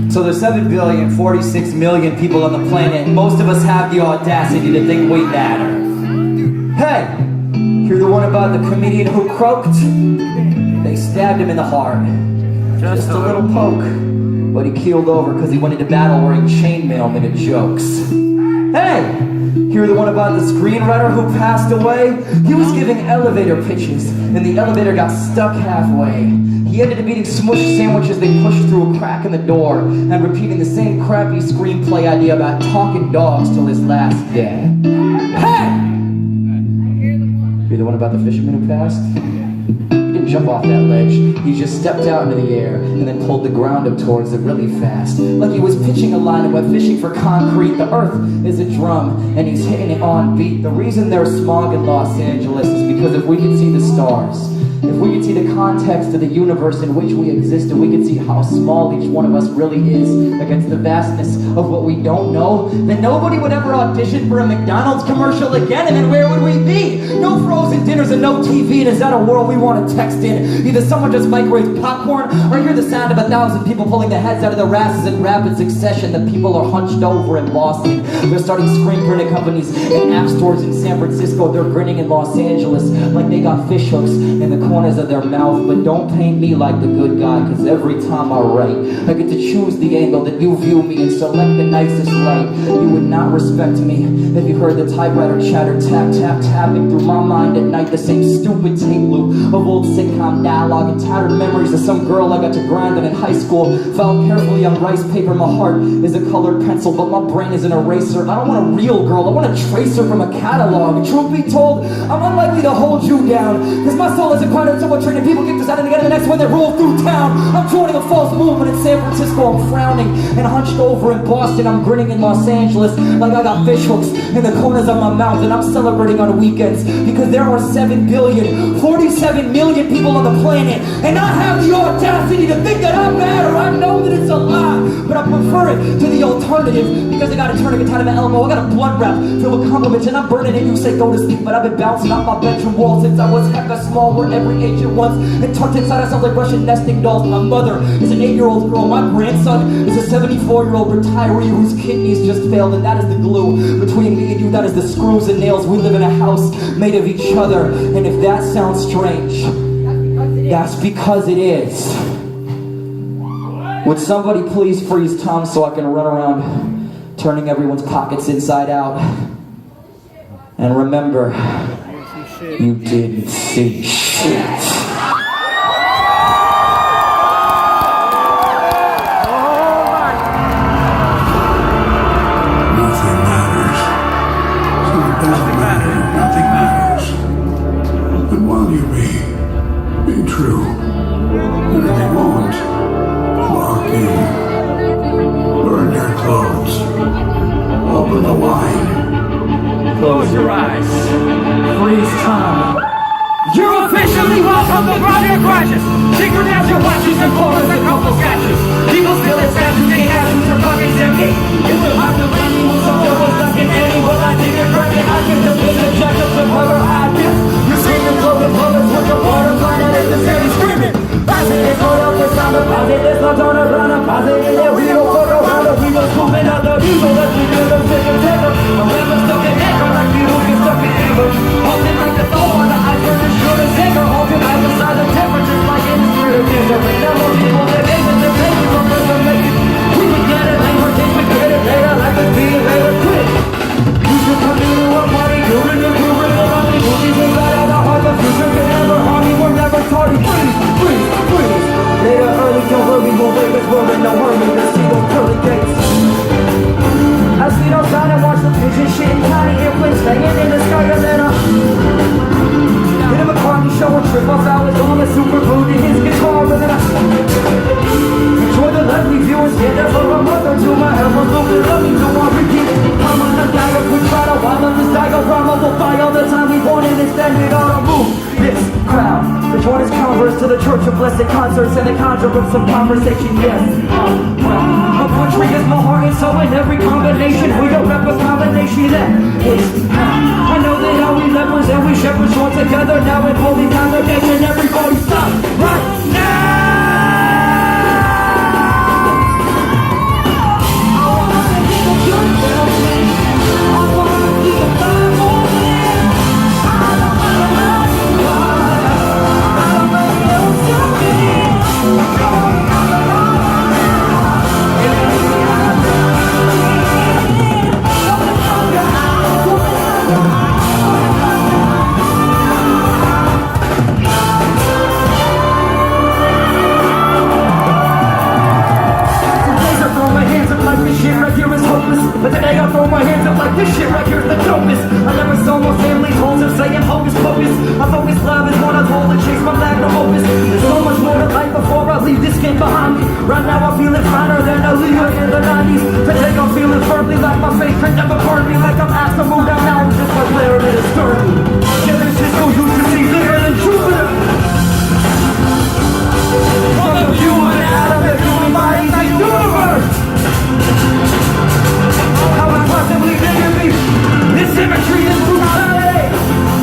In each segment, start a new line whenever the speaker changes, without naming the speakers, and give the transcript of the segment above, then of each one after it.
So there's 7,046,000,000 people on the planet, and most of us have the audacity to think we matter. Hey, you're the one about the comedian who croaked? They stabbed him in the heart. Just a little poke, but he keeled over because he went into battle wearing chainmail minute jokes. Hey, you're the one about the screenwriter who passed away? He was giving elevator pitches, and the elevator got stuck halfway. He ended up eating smushed sandwiches they pushed through a crack in the door and repeating the same crappy screenplay idea about talking dogs till his last day. Hey! You're the one about the fisherman who passed? He didn't jump off that ledge. He just stepped out into the air and then pulled the ground up towards it really fast. Like he was pitching a line and went fishing for concrete. The earth is a drum and he's hitting it on beat. The reason there's smog in Los Angeles is because if we could see the stars, if we could see the context of the universe in which we exist, and we could see how small each one of us really is against the vastness of what we don't know, then nobody would ever audition for a McDonald's commercial again, and then where would we be? No frozen dinners and no TV, and is that a world we want to text in? Either someone just microwaves popcorn, or hear the sound of 1,000 people pulling their heads out of their asses in rapid succession. The people are hunched over in Boston. They're starting screen printing companies and app stores in San Francisco. They're grinning in Los Angeles like they got fish hooks in the corners of their mouth. But don't paint me like the good guy, cause every time I write, I get to choose the angle that you view me and select the nicest light. You would not respect me if you heard the typewriter chatter, tap, tap, tapping through my mind at night. The same stupid tape loop of old sitcom dialogue and tattered memories of some girl I got to grind on in high school. Filed carefully on rice paper. My heart is a colored pencil, but my brain is an eraser. I don't want a real girl, I want a tracer from a catalog. Truth be told, I'm unlikely to hold you down, cause my soul isn't quite until we're training people get decided to get in the next one that roll through town. I'm joining a false movement in San Francisco. I'm frowning and hunched over in Boston. I'm grinning in Los Angeles like I got fish hooks in the corners of my mouth, and I'm celebrating on weekends because there are 7,047,000,000 people on the planet, and I have the audacity to think that I'm better. I know that it's a lie, but I prefer it to the alternative because I got a tourniquet tied to my elbow. I got a blood wrap filled with compliments, and I'm burning it. You say go to sleep, but I've been bouncing off my bedroom wall since I was hecka small, where every age at once and tucked inside ourselves like Russian nesting dolls. My mother is an 8-year-old girl. My grandson is a 74-year-old retiree whose kidneys just failed, and that is the glue between me and you. That is the screws and nails. We live in a house made of each other, and if that sounds strange, that's because it is. Would somebody please freeze time so I can run around turning everyone's pockets inside out? And remember, you didn't see shit.
Be true. At any moment, walk in, burn your clothes, open the wine,
close your eyes, freeze time. You're officially welcome to Brother Crashes. Tinker down your watches and photos and couple sketches. People still in statues, they have to fucking send me. It was hard to let me move, so there was nothing any. Well, I didn't break it, I get the business jack up to cover I guess. You're screaming, clothing colors with the water planet at the city screaming. Positive, hold up, it's time to posit. There's no turn around, I'm positive. Yeah, we don't fuck around, we just moving out the people. Let's be good, let's take a take up. I'm never stuck in anger like you who get stuck in anger. Holding like the flow on the iceberg, the short and singer. Holding I beside the temperatures like in the spirit of dinner. But now most people that isn't the pain from us to make it. We can get it, language, things we get it later. Like it's being later, quit. You should come to a party, you're in the groove, and the only movies inside out the heart. The future can never harm me, we're never tardy. Freeze. Later, early, don't worry, we'll wait, cause we're in no hurry to see those pearly gates. I see no sign and watch the pigeon shit in tiny airplanes hanging in the sky, and then hit him a carny show and trip off out his arm and super glued in his guitar, and then enjoy the lovely view and stand there for a month or two. My elbows open, let me do my repeat. I'm on the dagger, quick try to wild up this diagram. We'll fight all the time we want it extended on a move. This crowd, the join is converse to the church of blessed concerts and the conjure of some conversation, yes. Well, a country is my heart and soul in every combination. We don't rep a combination that is I know that how we lepers and we shepherds join together now in holy congregation. Everybody stop right now! hotter than a leader in the 90s. To take on feeling firmly like my faith can never burn me. Like I'm asked to move down mountains just like Larry and his Sturdy. San Francisco used to see bigger than Jupiter. From the view of an atom that human bodies like universe. How it's possibly bigger me. This symmetry is brutality.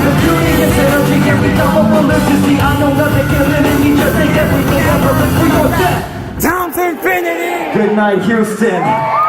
The beauty is energy, every double maliciously. I know nothing can limit me, just take everything ever for your death. Down to infinity. Good night, Houston.